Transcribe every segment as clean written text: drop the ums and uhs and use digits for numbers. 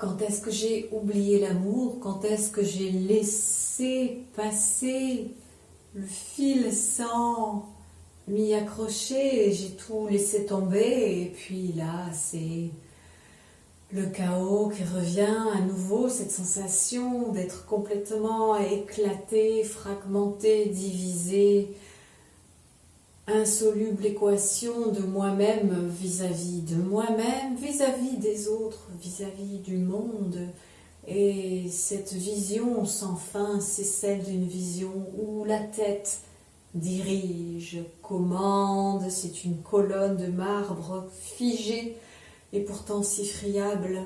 Quand est-ce que j'ai oublié l'amour? Quand est-ce que j'ai laissé passer le fil sans m'y accrocher et j'ai tout laissé tomber? Et puis là, c'est le chaos qui revient à nouveau, cette sensation d'être complètement éclaté, fragmenté, divisé, insoluble équation de moi-même vis-à-vis de moi-même, vis-à-vis des autres, vis-à-vis du monde. Et cette vision sans fin, c'est celle d'une vision où la tête dirige, commande, c'est une colonne de marbre figée et pourtant si friable.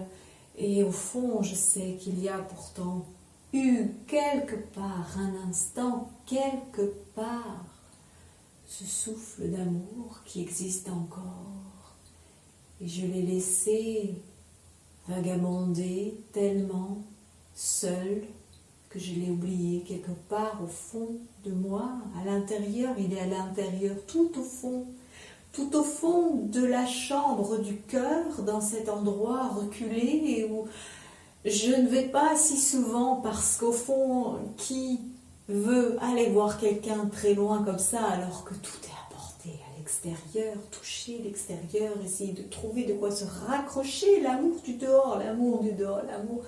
Et au fond, je sais qu'il y a pourtant eu quelque part, un instant, quelque part, ce souffle d'amour qui existe encore. Et je l'ai laissé vagabonder tellement seul que je l'ai oublié quelque part au fond de moi, à l'intérieur. Il est à l'intérieur, tout au fond de la chambre du cœur, dans cet endroit reculé où je ne vais pas si souvent parce qu'au fond, qui veut aller voir quelqu'un très loin comme ça alors que tout est à portée à l'extérieur, toucher l'extérieur, essayer de trouver de quoi se raccrocher, l'amour du dehors, l'amour du dehors, l'amour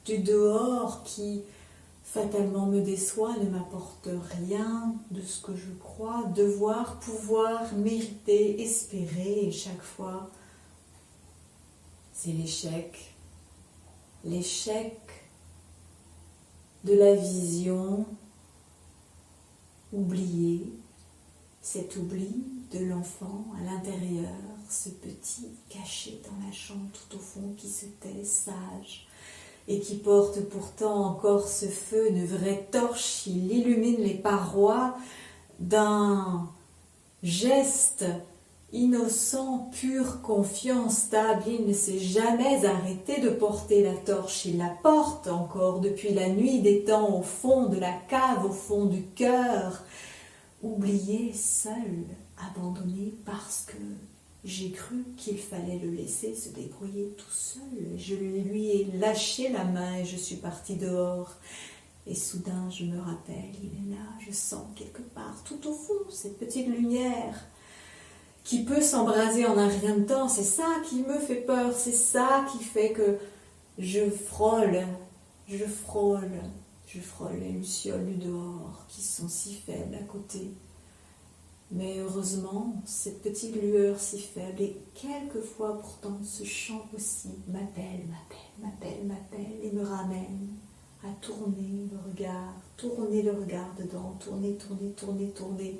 du dehors qui fatalement me déçoit, ne m'apporte rien de ce que je crois devoir, pouvoir, mériter, espérer, et chaque fois c'est l'échec. L'échec de la vision oubliée, cet oubli de l'enfant à l'intérieur, ce petit caché dans la chambre tout au fond qui se tait sage et qui porte pourtant encore ce feu, une vraie torche. Il illumine les parois d'un geste innocent, pure confiance, stable. Il ne s'est jamais arrêté de porter la torche. Il la porte encore depuis la nuit des temps, au fond de la cave, au fond du cœur. Oublié, seul, abandonné parce que j'ai cru qu'il fallait le laisser se débrouiller tout seul. Je lui ai lâché la main et je suis partie dehors. Et soudain, je me rappelle, il est là, je sens quelque part, tout au fond, cette petite lumière qui peut s'embraser en un rien de temps. C'est ça qui me fait peur, c'est ça qui fait que je frôle les lucioles du dehors qui sont si faibles à côté. Mais heureusement, cette petite lueur si faible, et quelquefois pourtant ce chant aussi m'appelle et me ramène à tourner le regard dedans, tourner.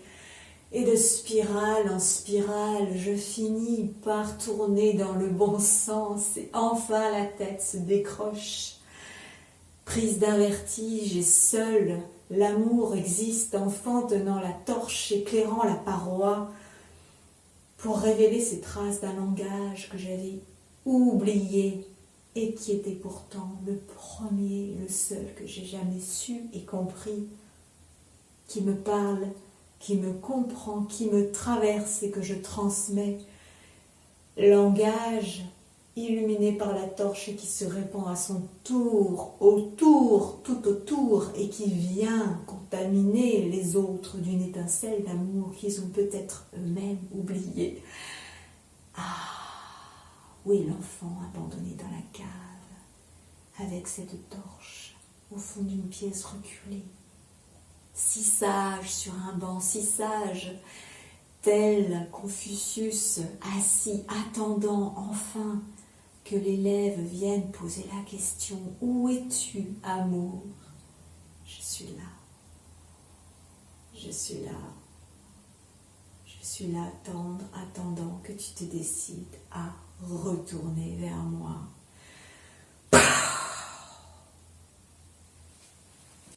Et de spirale en spirale, je finis par tourner dans le bon sens et enfin la tête se décroche. Prise d'un vertige et seul, l'amour existe, enfant tenant la torche, éclairant la paroi, pour révéler ces traces d'un langage que j'avais oublié et qui était pourtant le premier, le seul que j'ai jamais su et compris, qui me parle, qui me comprend, qui me traverse et que je transmets. Langage illuminé par la torche et qui se répand à son tour, tout autour, et qui vient contaminer les autres d'une étincelle d'amour qu'ils ont peut-être eux-mêmes oublié. Ah, oui, l'enfant abandonné dans la cave, avec cette torche, au fond d'une pièce reculée, si sage sur un banc, si sage, tel Confucius, assis, attendant enfin que l'élève vienne poser la question « Où es-tu, amour ?» Je suis là, attendant que tu te décides à retourner vers moi.